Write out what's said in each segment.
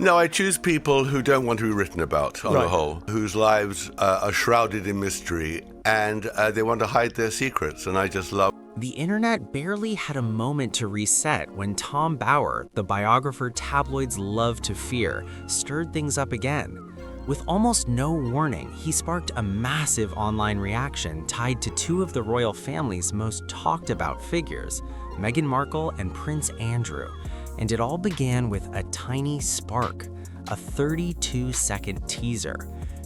No, I choose people who don't want to be written about, on the whole, whose lives are shrouded in mystery, and they want to hide their secrets, and I just love. The internet barely had a moment to reset when Tom Bower, the biographer tabloids love to fear, stirred things up again. With almost no warning, he sparked a massive online reaction tied to two of the royal family's most talked about figures, Meghan Markle and Prince Andrew. And it all began with a tiny spark, a 32-second teaser.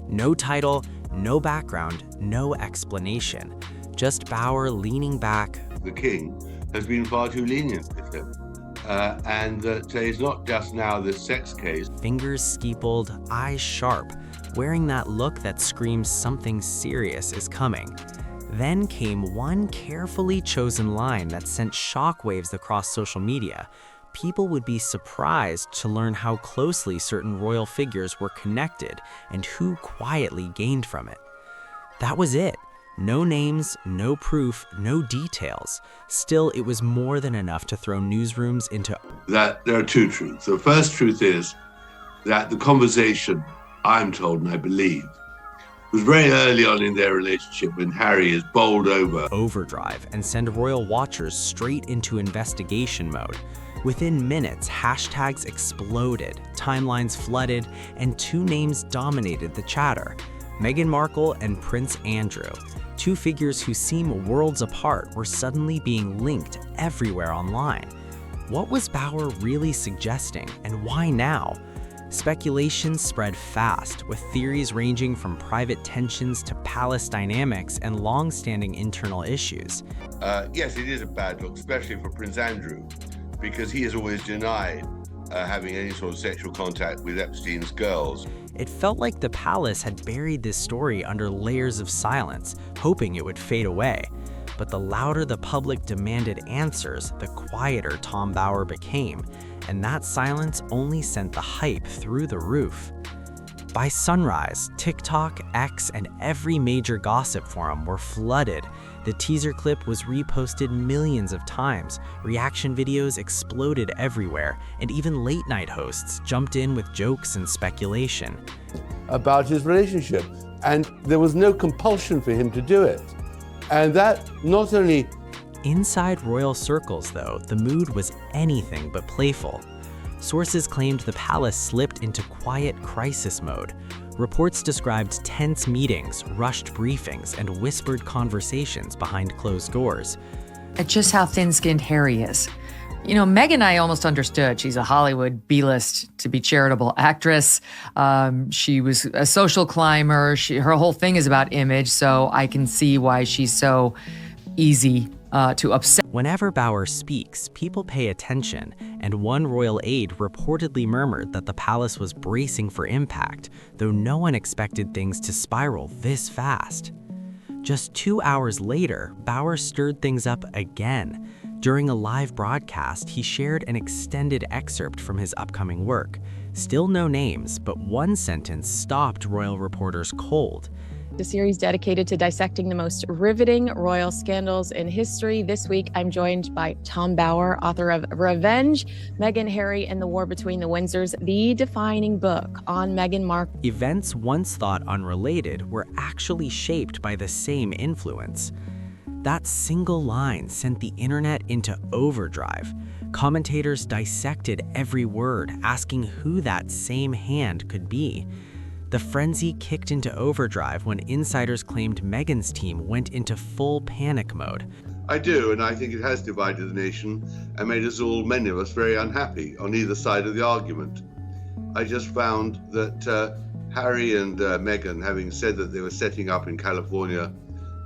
No title, no background, no explanation. Just Bower leaning back. The king has been far too lenient with him. And that it's not just now this sex case. Fingers steepled, eyes sharp, wearing that look that screams something serious is coming. Then came one carefully chosen line that sent shockwaves across social media. People would be surprised to learn how closely certain royal figures were connected and who quietly gained from it. That was it. No names, no proof, no details. Still, it was more than enough to throw newsrooms into... That there are two truths. The first truth is that the conversation, I'm told and I believe, was very early on in their relationship when Harry is bowled over. Overdrive and send royal watchers straight into investigation mode. Within minutes, hashtags exploded, timelines flooded, and two names dominated the chatter. Meghan Markle and Prince Andrew. Two figures who seem worlds apart were suddenly being linked everywhere online. What was Bower really suggesting, and why now? Speculation spread fast, with theories ranging from private tensions to palace dynamics and long-standing internal issues. Yes, it is a bad look, especially for Prince Andrew, because he has always denied having any sort of sexual contact with Epstein's girls. It felt like the palace had buried this story under layers of silence, hoping it would fade away. But the louder the public demanded answers, the quieter Tom Bower became, and that silence only sent the hype through the roof. By sunrise, TikTok, X, and every major gossip forum were flooded. The teaser clip was reposted millions of times, reaction videos exploded everywhere, and even late-night hosts jumped in with jokes and speculation. About his relationship, and there was no compulsion for him to do it. And that not only... Inside royal circles, though, the mood was anything but playful. Sources claimed the palace slipped into quiet crisis mode. Reports described tense meetings, rushed briefings, and whispered conversations behind closed doors. Just how thin-skinned Harry is. You know, Meghan I almost understood. She's a Hollywood B-list to be charitable actress. She was a social climber. Her whole thing is about image, so I can see why she's so easy to upset. Whenever Bower speaks, people pay attention, and one royal aide reportedly murmured that the palace was bracing for impact, though no one expected things to spiral this fast. Just 2 hours later, Bower stirred things up again. During a live broadcast, he shared an extended excerpt from his upcoming work. Still no names, but one sentence stopped royal reporters cold. The series dedicated to dissecting the most riveting royal scandals in history. This week, I'm joined by Tom Bower, author of Revenge, Meghan, Harry, and the War Between the Windsors, the defining book on Meghan Markle. Events once thought unrelated were actually shaped by the same influence. That single line sent the internet into overdrive. Commentators dissected every word, asking who that same hand could be. The frenzy kicked into overdrive when insiders claimed Meghan's team went into full panic mode. I do, and I think it has divided the nation and made us all, many of us, very unhappy on either side of the argument. I just found that Harry and Meghan, having said that they were setting up in California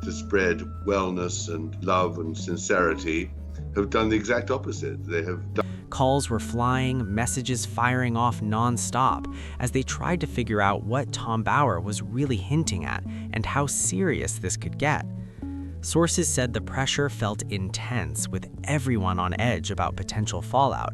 to spread wellness and love and sincerity, have done the exact opposite. They have done. Calls were flying, messages firing off non-stop as they tried to figure out what Tom Bower was really hinting at and how serious this could get. Sources said the pressure felt intense, with everyone on edge about potential fallout.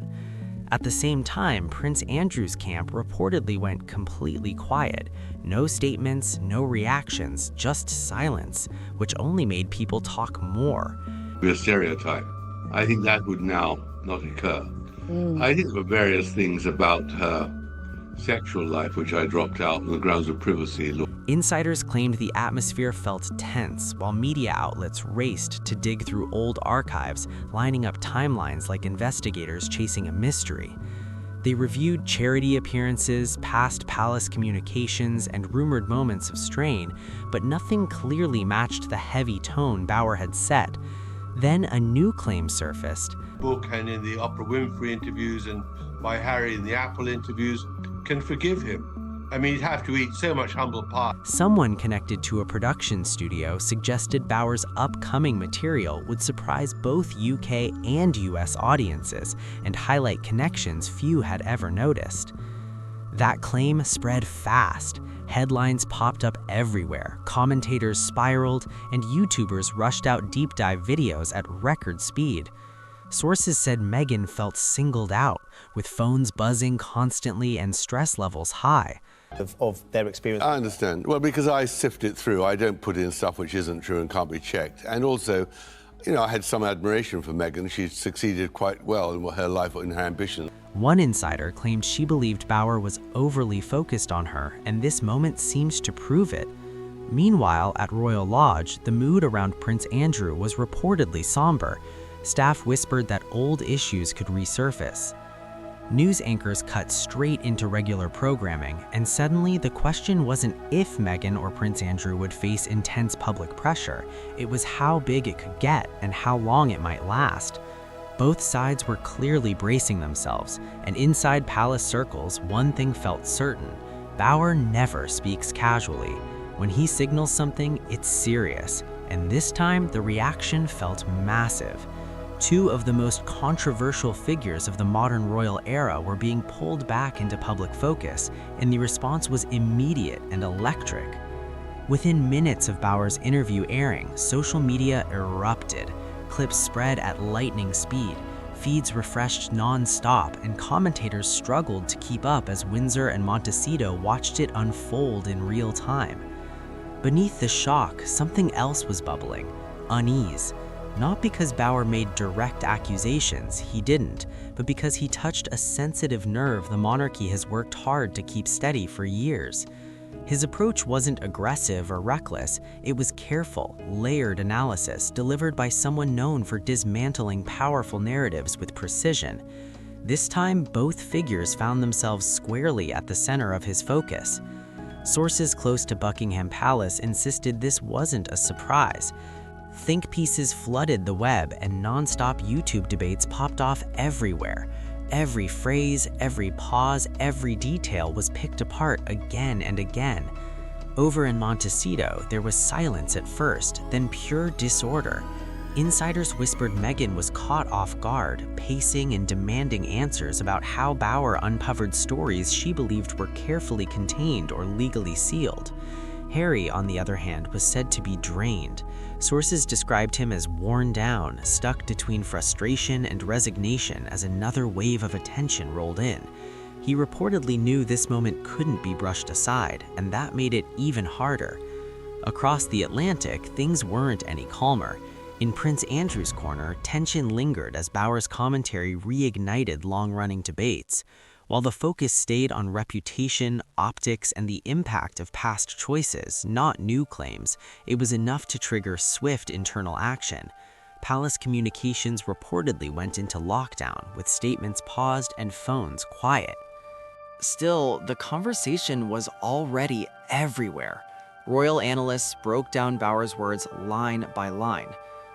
At the same time, Prince Andrew's camp reportedly went completely quiet. No statements, no reactions, just silence, which only made people talk more. A stereotype. I think that would now not occur. I think there were various things about her sexual life, which I dropped out on the grounds of privacy law. Insiders claimed the atmosphere felt tense, while media outlets raced to dig through old archives, lining up timelines like investigators chasing a mystery. They reviewed charity appearances, past palace communications, and rumored moments of strain, but nothing clearly matched the heavy tone Bauer had set. Then a new claim surfaced. Book and in the Oprah Winfrey interviews and by Harry in the Apple interviews can forgive him. I mean, he'd have to eat so much humble pie. Someone connected to a production studio suggested Bauer's upcoming material would surprise both UK and US audiences and highlight connections few had ever noticed. That claim spread fast. Headlines popped up everywhere, commentators spiraled, and YouTubers rushed out deep dive videos at record speed. Sources said Meghan felt singled out, with phones buzzing constantly and stress levels high. Of their experience. I understand. Well, because I sift it through. I don't put in stuff which isn't true and can't be checked. And also, you know, I had some admiration for Meghan. She succeeded quite well in her life and her ambition. One insider claimed she believed Bauer was overly focused on her, and this moment seemed to prove it. Meanwhile, at Royal Lodge, the mood around Prince Andrew was reportedly somber. Staff whispered that old issues could resurface. News anchors cut straight into regular programming, and suddenly the question wasn't if Meghan or Prince Andrew would face intense public pressure, it was how big it could get and how long it might last. Both sides were clearly bracing themselves, and inside palace circles, one thing felt certain: Bauer never speaks casually. When he signals something, it's serious, and this time the reaction felt massive. Two of the most controversial figures of the modern royal era were being pulled back into public focus, and the response was immediate and electric. Within minutes of Bauer's interview airing, social media erupted. Clips spread at lightning speed, feeds refreshed non-stop, and commentators struggled to keep up as Windsor and Monteceto watched it unfold in real time. Beneath the shock, something else was bubbling: unease. Not because Bauer made direct accusations, he didn't, but because he touched a sensitive nerve the monarchy has worked hard to keep steady for years. His approach wasn't aggressive or reckless, it was careful, layered analysis delivered by someone known for dismantling powerful narratives with precision. This time, both figures found themselves squarely at the center of his focus. Sources close to Buckingham Palace insisted this wasn't a surprise. Think pieces flooded the web, and non-stop YouTube debates popped off everywhere. Every phrase, every pause, every detail was picked apart again and again. Over in Monteceto, there was silence at first, then pure disorder. Insiders whispered Meghan was caught off guard, pacing and demanding answers about how Bauer uncovered stories she believed were carefully contained or legally sealed. Harry, on the other hand, was said to be drained. Sources described him as worn down, stuck between frustration and resignation as another wave of attention rolled in. He reportedly knew this moment couldn't be brushed aside, and that made it even harder. Across the Atlantic, things weren't any calmer. In Prince Andrew's corner, tension lingered as Bauer's commentary reignited long-running debates. While the focus stayed on reputation, optics, and the impact of past choices, not new claims, it was enough to trigger swift internal action. Palace communications reportedly went into lockdown, with statements paused and phones quiet. Still, the conversation was already everywhere. Royal analysts broke down Bauer's words line by line.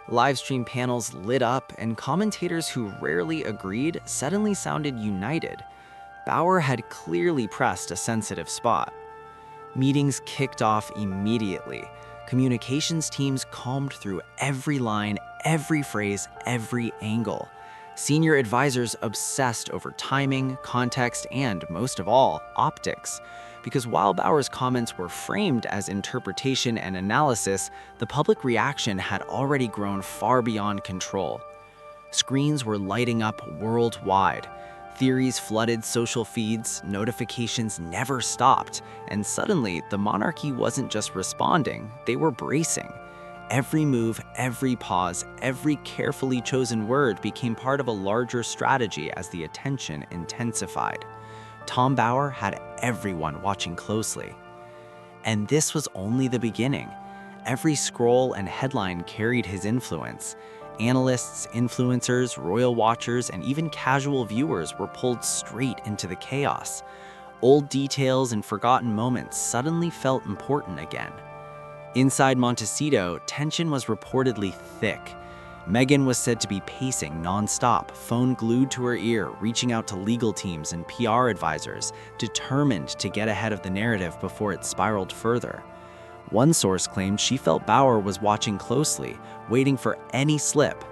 Livestream panels lit up, and commentators who rarely agreed suddenly sounded united. Bauer had clearly pressed a sensitive spot. Meetings kicked off immediately. Communications teams combed through every line, every phrase, every angle. Senior advisors obsessed over timing, context, and, most of all, optics. Because while Bauer's comments were framed as interpretation and analysis, the public reaction had already grown far beyond control. Screens were lighting up worldwide. Theories flooded social feeds, notifications never stopped, and suddenly the monarchy wasn't just responding, they were bracing. Every move, every pause, every carefully chosen word became part of a larger strategy as the attention intensified. Tom Bauer had everyone watching closely. And this was only the beginning. Every scroll and headline carried his influence. Analysts, influencers, royal watchers, and even casual viewers were pulled straight into the chaos. Old details and forgotten moments suddenly felt important again. Inside Monteceto, tension was reportedly thick. Meghan was said to be pacing nonstop, phone glued to her ear, reaching out to legal teams and PR advisors, determined to get ahead of the narrative before it spiraled further. One source claimed she felt Bauer was watching closely, waiting for any slip.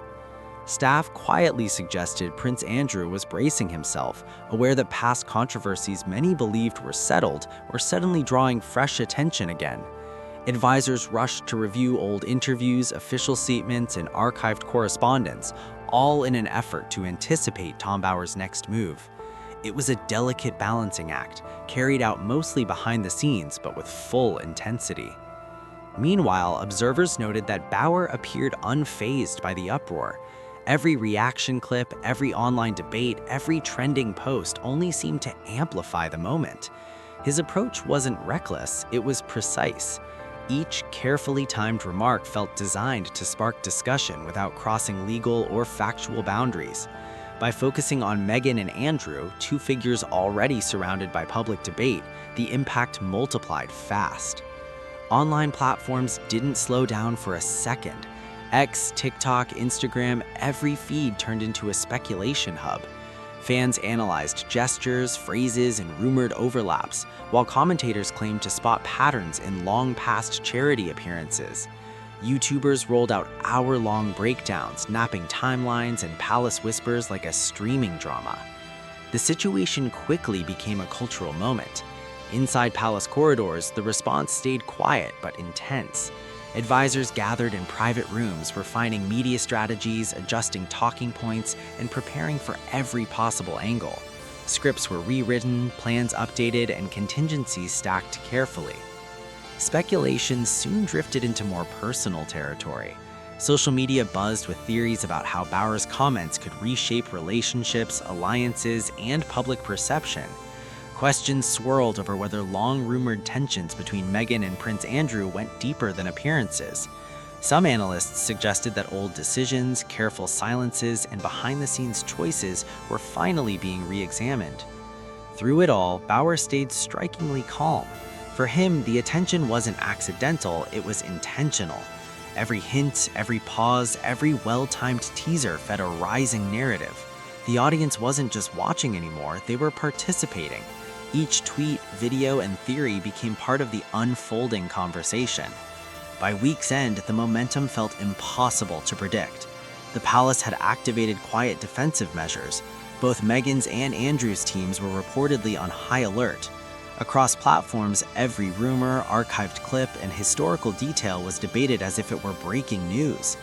Staff quietly suggested Prince Andrew was bracing himself, aware that past controversies many believed were settled were suddenly drawing fresh attention again. Advisors rushed to review old interviews, official statements, and archived correspondence, all in an effort to anticipate Tom Bauer's next move. It was a delicate balancing act, carried out mostly behind the scenes, but with full intensity. Meanwhile, observers noted that Bauer appeared unfazed by the uproar. Every reaction clip, every online debate, every trending post only seemed to amplify the moment. His approach wasn't reckless, it was precise. Each carefully timed remark felt designed to spark discussion without crossing legal or factual boundaries. By focusing on Meghan and Andrew, two figures already surrounded by public debate, the impact multiplied fast. Online platforms didn't slow down for a second. X, TikTok, Instagram, every feed turned into a speculation hub. Fans analyzed gestures, phrases, and rumored overlaps, while commentators claimed to spot patterns in long-past charity appearances. YouTubers rolled out hour-long breakdowns, napping timelines and palace whispers like a streaming drama. The situation quickly became a cultural moment. Inside palace corridors, the response stayed quiet but intense. Advisors gathered in private rooms, refining media strategies, adjusting talking points, and preparing for every possible angle. Scripts were rewritten, plans updated, and contingencies stacked carefully. Speculation soon drifted into more personal territory. Social media buzzed with theories about how Bauer's comments could reshape relationships, alliances, and public perception. Questions swirled over whether long-rumored tensions between Meghan and Prince Andrew went deeper than appearances. Some analysts suggested that old decisions, careful silences, and behind-the-scenes choices were finally being re-examined. Through it all, Bauer stayed strikingly calm. For him, the attention wasn't accidental, it was intentional. Every hint, every pause, every well-timed teaser fed a rising narrative. The audience wasn't just watching anymore, they were participating. Each tweet, video, and theory became part of the unfolding conversation. By week's end, the momentum felt impossible to predict. The palace had activated quiet defensive measures. Both Meghan's and Andrew's teams were reportedly on high alert. Across platforms, every rumor, archived clip, and historical detail was debated as if it were breaking news.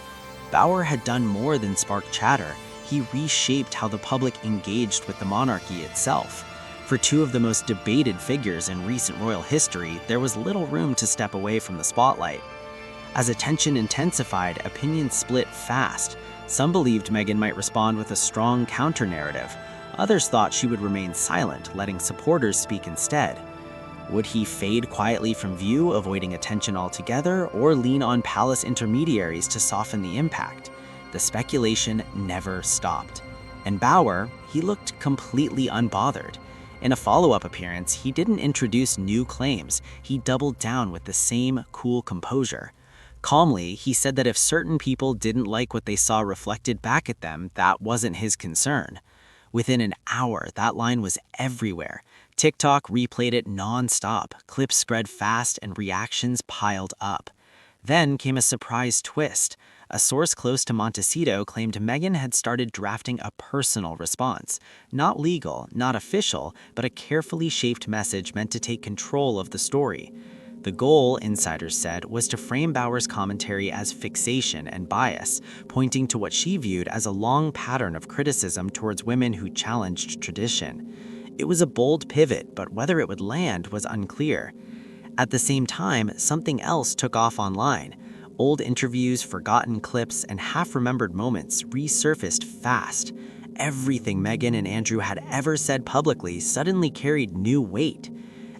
Bauer had done more than spark chatter. He reshaped how the public engaged with the monarchy itself. For two of the most debated figures in recent royal history, there was little room to step away from the spotlight. As attention intensified, opinions split fast. Some believed Meghan might respond with a strong counter-narrative. Others thought she would remain silent, letting supporters speak instead. Would he fade quietly from view, avoiding attention altogether, or lean on palace intermediaries to soften the impact? The speculation never stopped. And Bauer, he looked completely unbothered. In a follow-up appearance, he didn't introduce new claims. He doubled down with the same cool composure. Calmly, he said that if certain people didn't like what they saw reflected back at them, that wasn't his concern. Within an hour, that line was everywhere. TikTok replayed it non-stop, clips spread fast, and reactions piled up. Then came a surprise twist. A source close to Monteceto claimed Meghan had started drafting a personal response. Not legal, not official, but a carefully shaped message meant to take control of the story. The goal, insiders said, was to frame Bauer's commentary as fixation and bias, pointing to what she viewed as a long pattern of criticism towards women who challenged tradition. It was a bold pivot, but whether it would land was unclear. At the same time, something else took off online. Old interviews, forgotten clips, and half-remembered moments resurfaced fast. everything Meghan and Andrew had ever said publicly suddenly carried new weight.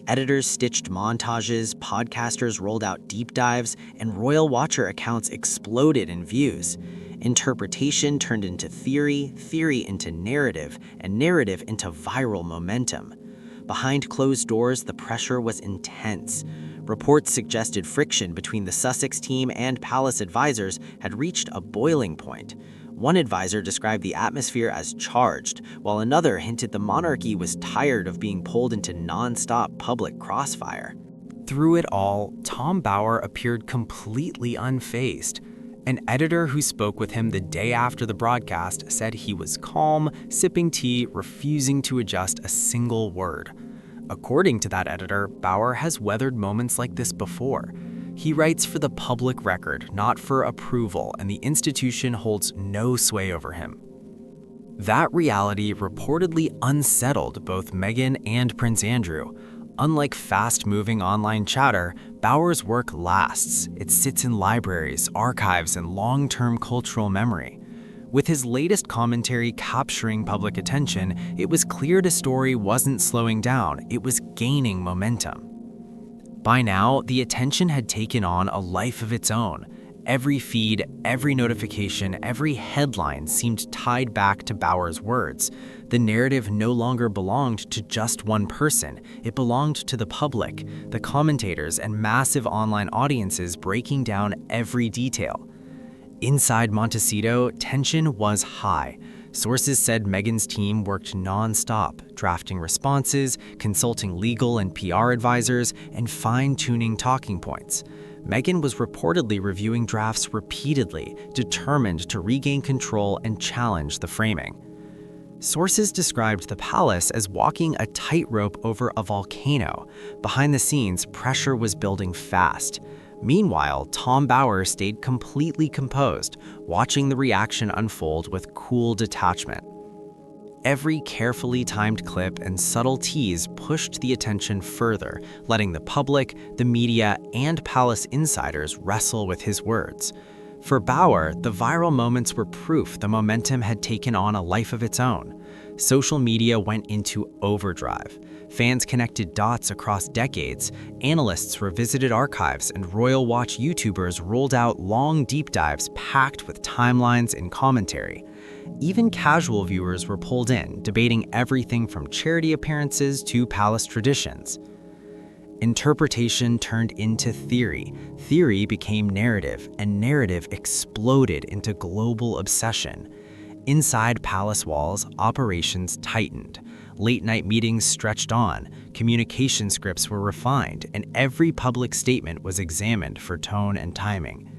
Editors stitched montages, podcasters rolled out deep dives, and Royal Watcher accounts exploded in views. Interpretation turned into theory, theory into narrative, and narrative into viral momentum. Behind closed doors, the pressure was intense. Reports suggested friction between the Sussex team and palace advisors had reached a boiling point. One advisor described the atmosphere as charged, while another hinted the monarchy was tired of being pulled into non-stop public crossfire. Through it all, Tom Bower appeared completely unfazed. An editor who spoke with him the day after the broadcast said he was calm, sipping tea, refusing to adjust a single word. According to that editor, Bower has weathered moments like this before. He writes for the public record, not for approval, and the institution holds no sway over him. That reality reportedly unsettled both Meghan and Prince Andrew. Unlike fast-moving online chatter, Bower's work lasts. It sits in libraries, archives, and long-term cultural memory. With his latest commentary capturing public attention, it was clear the story wasn't slowing down, it was gaining momentum. By now, the attention had taken on a life of its own. Every feed, every notification, every headline seemed tied back to Bower's words. The narrative no longer belonged to just one person. It belonged to the public, the commentators, and massive online audiences breaking down every detail. Inside Monteceto, tension was high. Sources said Meghan's team worked non-stop, drafting responses, consulting legal and PR advisors, and fine-tuning talking points. Meghan was reportedly reviewing drafts repeatedly, determined to regain control and challenge the framing. Sources described the palace as walking a tightrope over a volcano. Behind the scenes, pressure was building fast. Meanwhile, Tom Bower stayed completely composed, watching the reaction unfold with cool detachment. Every carefully timed clip and subtle tease pushed the attention further, letting the public, the media, and palace insiders wrestle with his words. For Bower, the viral moments were proof the momentum had taken on a life of its own. Social media went into overdrive. Fans connected dots across decades, analysts revisited archives, and Royal Watch YouTubers rolled out long deep dives packed with timelines and commentary. Even casual viewers were pulled in, debating everything from charity appearances to palace traditions. Interpretation turned into theory, theory became narrative, and narrative exploded into global obsession. Inside palace walls, operations tightened. Late-night meetings stretched on, communication scripts were refined, and every public statement was examined for tone and timing.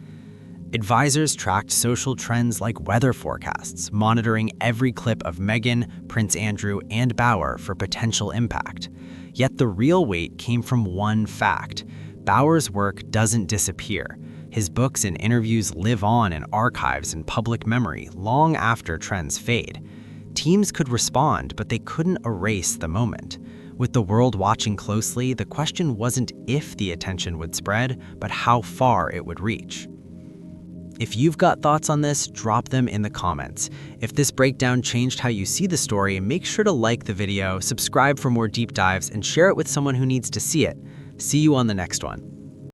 Advisors tracked social trends like weather forecasts, monitoring every clip of Meghan, Prince Andrew, and Bower for potential impact. Yet the real weight came from one fact: Bower's work doesn't disappear. His books and interviews live on in archives and public memory long after trends fade. Teams could respond, but they couldn't erase the moment. With the world watching closely, the question wasn't if the attention would spread, but how far it would reach. If you've got thoughts on this, drop them in the comments. If this breakdown changed how you see the story, make sure to like the video, subscribe for more deep dives, and share it with someone who needs to see it. See you on the next one.